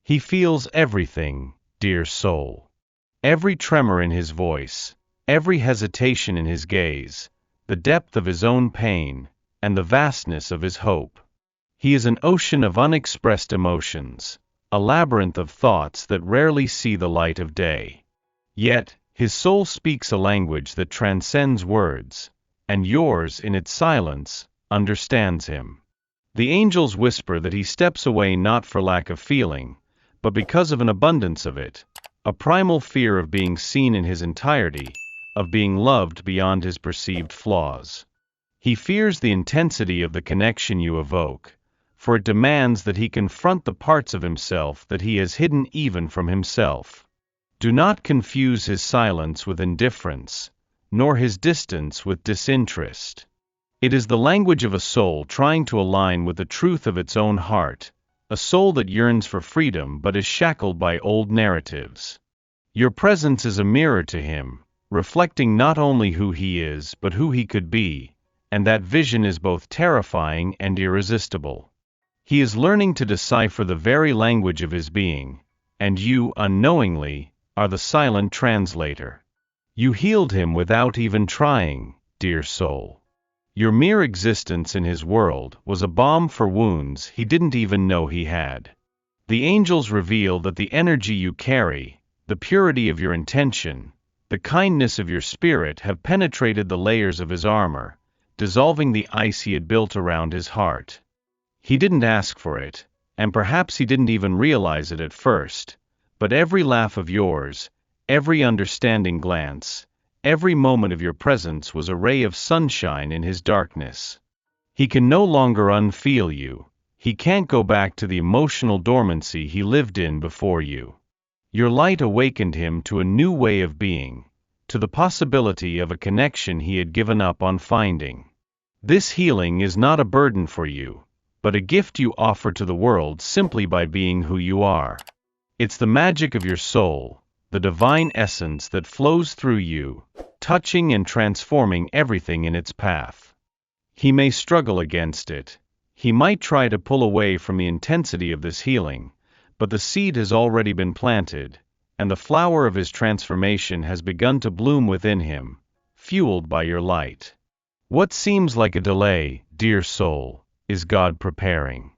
He feels everything, dear soul. Every tremor in his voice, every hesitation in his gaze, the depth of his own pain, and the vastness of his hope. He is an ocean of unexpressed emotions, a labyrinth of thoughts that rarely see the light of day. Yet, his soul speaks a language that transcends words, and yours, in its silence, understands him. The angels whisper that he steps away not for lack of feeling, but because of an abundance of it, a primal fear of being seen in his entirety, of being loved beyond his perceived flaws. He fears the intensity of the connection you evoke, for it demands that he confront the parts of himself that he has hidden even from himself. Do not confuse his silence with indifference, nor his distance with disinterest. It is the language of a soul trying to align with the truth of its own heart, a soul that yearns for freedom but is shackled by old narratives. Your presence is a mirror to him, reflecting not only who he is but who he could be, and that vision is both terrifying and irresistible. He is learning to decipher the very language of his being, and you, unknowingly, are the silent translator. You healed him without even trying, dear soul. Your mere existence in his world was a balm for wounds he didn't even know he had. The angels reveal that the energy you carry, the purity of your intention, the kindness of your spirit have penetrated the layers of his armor, dissolving the ice he had built around his heart. He didn't ask for it, and perhaps he didn't even realize it at first, but every laugh of yours, every understanding glance, every moment of your presence was a ray of sunshine in his darkness. He can no longer unfeel you. He can't go back to the emotional dormancy he lived in before you. Your light awakened him to a new way of being, to the possibility of a connection he had given up on finding. This healing is not a burden for you, but a gift you offer to the world simply by being who you are. It's the magic of your soul, the divine essence that flows through you, touching and transforming everything in its path. He may struggle against it. He might try to pull away from the intensity of this healing, but the seed has already been planted, and the flower of his transformation has begun to bloom within him, fueled by your light. What seems like a delay, dear soul, is God preparing.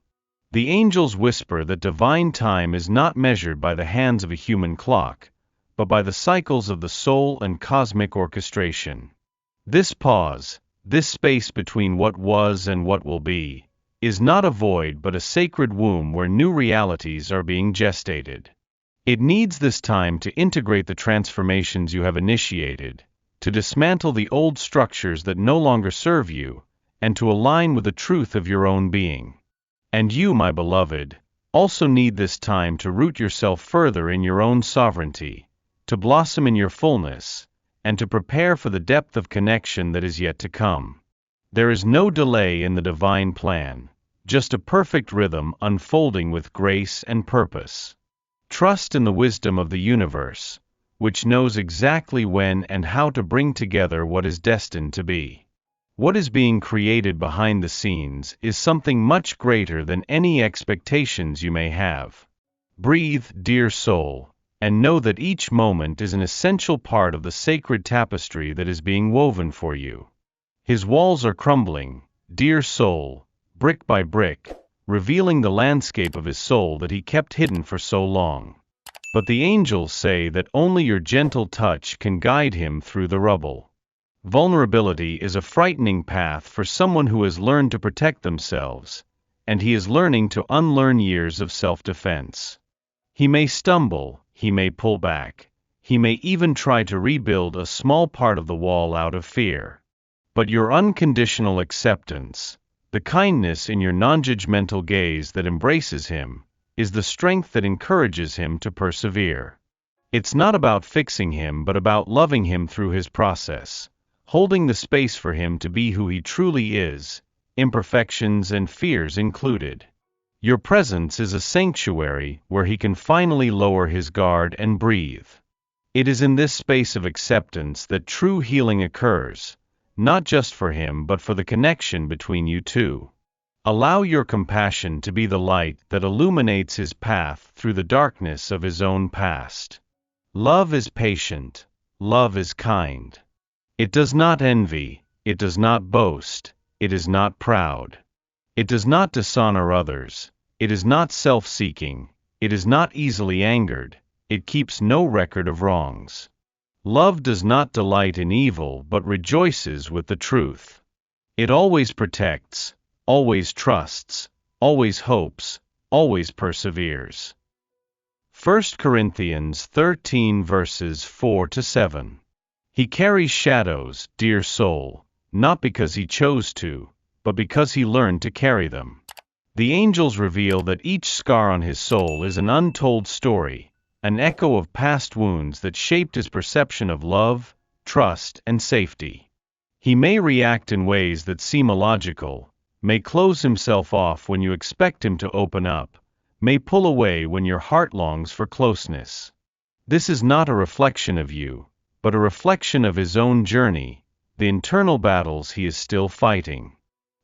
The angels whisper that divine time is not measured by the hands of a human clock, but by the cycles of the soul and cosmic orchestration. This pause, this space between what was and what will be, is not a void but a sacred womb where new realities are being gestated. It needs this time to integrate the transformations you have initiated, to dismantle the old structures that no longer serve you, and to align with the truth of your own being. And you, my beloved, also need this time to root yourself further in your own sovereignty, to blossom in your fullness, and to prepare for the depth of connection that is yet to come. There is no delay in the divine plan, just a perfect rhythm unfolding with grace and purpose. Trust in the wisdom of the universe, which knows exactly when and how to bring together what is destined to be. What is being created behind the scenes is something much greater than any expectations you may have. Breathe, dear soul, and know that each moment is an essential part of the sacred tapestry that is being woven for you. His walls are crumbling, dear soul, brick by brick, revealing the landscape of his soul that he kept hidden for so long. But the angels say that only your gentle touch can guide him through the rubble. Vulnerability is a frightening path for someone who has learned to protect themselves, and he is learning to unlearn years of self-defense. He may stumble, he may pull back, he may even try to rebuild a small part of the wall out of fear. But your unconditional acceptance, the kindness in your non-judgmental gaze that embraces him, is the strength that encourages him to persevere. It's not about fixing him but about loving him through his process, holding the space for him to be who he truly is, imperfections and fears included. Your presence is a sanctuary where he can finally lower his guard and breathe. It is in this space of acceptance that true healing occurs, not just for him but for the connection between you two. Allow your compassion to be the light that illuminates his path through the darkness of his own past. Love is patient. Love is kind. It does not envy. It does not boast. It is not proud. It does not dishonor others. It is not self-seeking. It is not easily angered. It keeps no record of wrongs. Love does not delight in evil but rejoices with the truth. It always protects, always trusts, always hopes, always perseveres. 1 Corinthians 13 verses 4-7. He carries shadows, dear soul, not because he chose to, but because he learned to carry them. The angels reveal that each scar on his soul is an untold story, an echo of past wounds that shaped his perception of love, trust, and safety. He may react in ways that seem illogical, may close himself off when you expect him to open up, may pull away when your heart longs for closeness. This is not a reflection of you, but a reflection of his own journey, the internal battles he is still fighting.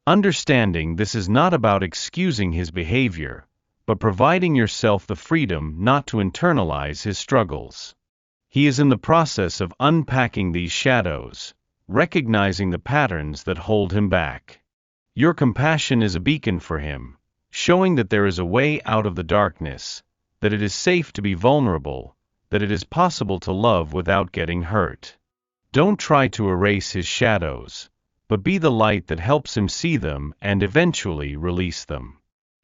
Understanding this is not about excusing his behavior, but providing yourself the freedom not to internalize his struggles. He is in the process of unpacking these shadows, recognizing the patterns that hold him back. Your compassion is a beacon for him, showing that there is a way out of the darkness, that it is safe to be vulnerable, that it is possible to love without getting hurt. Don't try to erase his shadows, but be the light that helps him see them and eventually release them.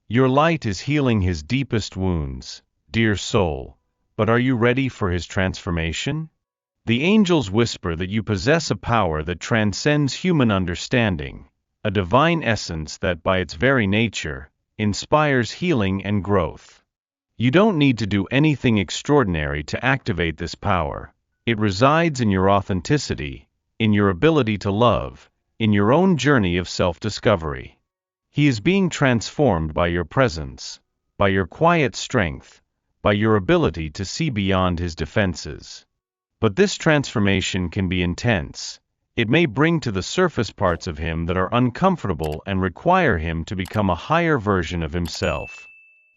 Your light is healing his deepest wounds, dear soul, but are you ready for his transformation? The angels whisper that you possess a power that transcends human understanding, a divine essence that by its very nature, inspires healing and growth. You don't need to do anything extraordinary to activate this power. It resides in your authenticity, in your ability to love, in your own journey of self-discovery. He is being transformed by your presence, by your quiet strength, by your ability to see beyond his defenses. But this transformation can be intense. It may bring to the surface parts of him that are uncomfortable and require him to become a higher version of himself.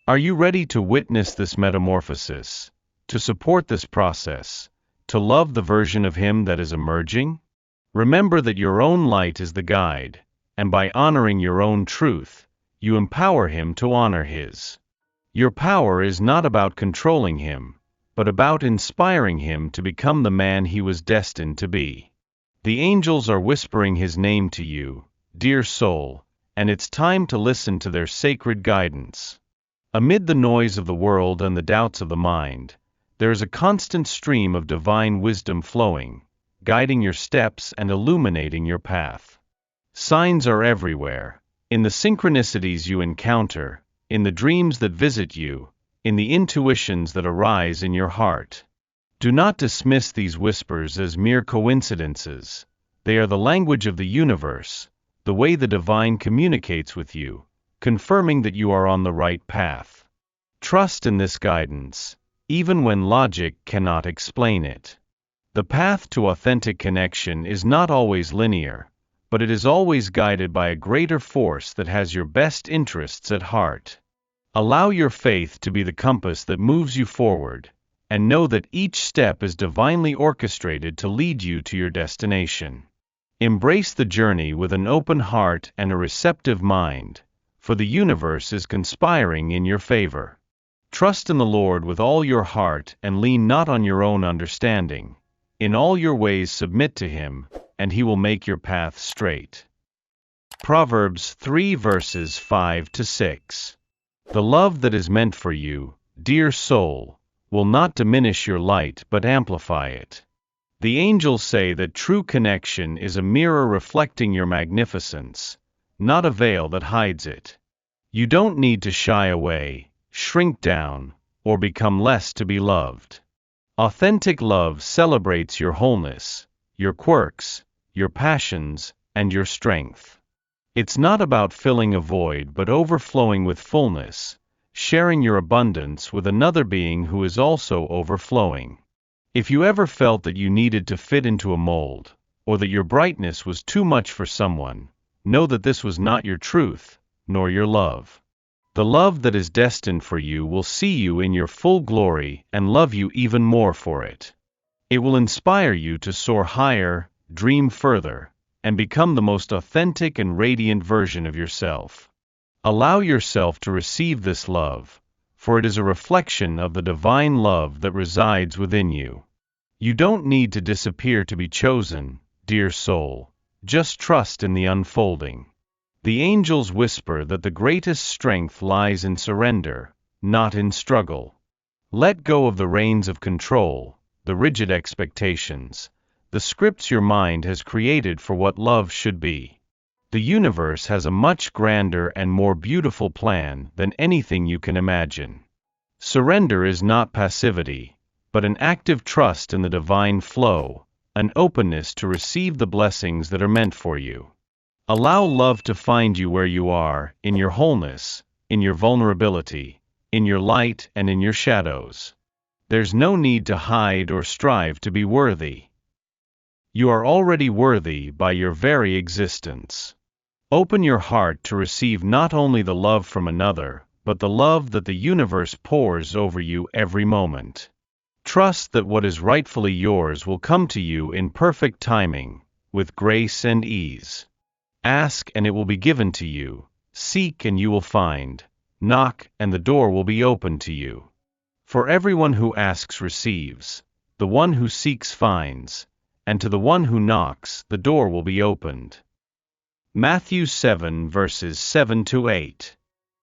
Are you ready to witness this metamorphosis, to support this process, to love the version of him that is emerging? Remember that your own light is the guide, and by honoring your own truth, you empower him to honor his. Your power is not about controlling him, but about inspiring him to become the man he was destined to be. The angels are whispering his name to you, dear soul, and it's time to listen to their sacred guidance. Amid the noise of the world and the doubts of the mind, there is a constant stream of divine wisdom flowing, guiding your steps and illuminating your path. Signs are everywhere, in the synchronicities you encounter, in the dreams that visit you, in the intuitions that arise in your heart. Do not dismiss these whispers as mere coincidences. They are the language of the universe, the way the divine communicates with you, confirming that you are on the right path. Trust in this guidance, even when logic cannot explain it. The path to authentic connection is not always linear, but it is always guided by a greater force that has your best interests at heart. Allow your faith to be the compass that moves you forward, and know that each step is divinely orchestrated to lead you to your destination. Embrace the journey with an open heart and a receptive mind, for the universe is conspiring in your favor. Trust in the Lord with all your heart and lean not on your own understanding. In all your ways submit to him, and he will make your path straight. Proverbs 3 verses 5-6. The love that is meant for you, dear soul, will not diminish your light but amplify it. The angels say that true connection is a mirror reflecting your magnificence, not a veil that hides it. You don't need to shy away, shrink down, or become less to be loved. Authentic love celebrates your wholeness, your quirks, your passions, and your strength. It's not about filling a void but overflowing with fullness, sharing your abundance with another being who is also overflowing. If you ever felt that you needed to fit into a mold, or that your brightness was too much for someone, know that this was not your truth, nor your love. The love that is destined for you will see you in your full glory and love you even more for it. It will inspire you to soar higher, dream further, and become the most authentic and radiant version of yourself. Allow yourself to receive this love, for it is a reflection of the divine love that resides within you. You don't need to disappear to be chosen, dear soul. Just trust in the unfolding. The angels whisper that the greatest strength lies in surrender, not in struggle. Let go of the reins of control, the rigid expectations, the scripts your mind has created for what love should be. The universe has a much grander and more beautiful plan than anything you can imagine. Surrender is not passivity, but an active trust in the divine flow, an openness to receive the blessings that are meant for you. Allow love to find you where you are, in your wholeness, in your vulnerability, in your light and in your shadows. There's no need to hide or strive to be worthy. You are already worthy by your very existence. Open your heart to receive not only the love from another, but the love that the universe pours over you every moment. Trust that what is rightfully yours will come to you in perfect timing, with grace and ease. Ask and it will be given to you. Seek and you will find. Knock and the door will be opened to you. For everyone who asks receives, the one who seeks finds, and to the one who knocks the door will be opened. Matthew 7 verses 7 to 8.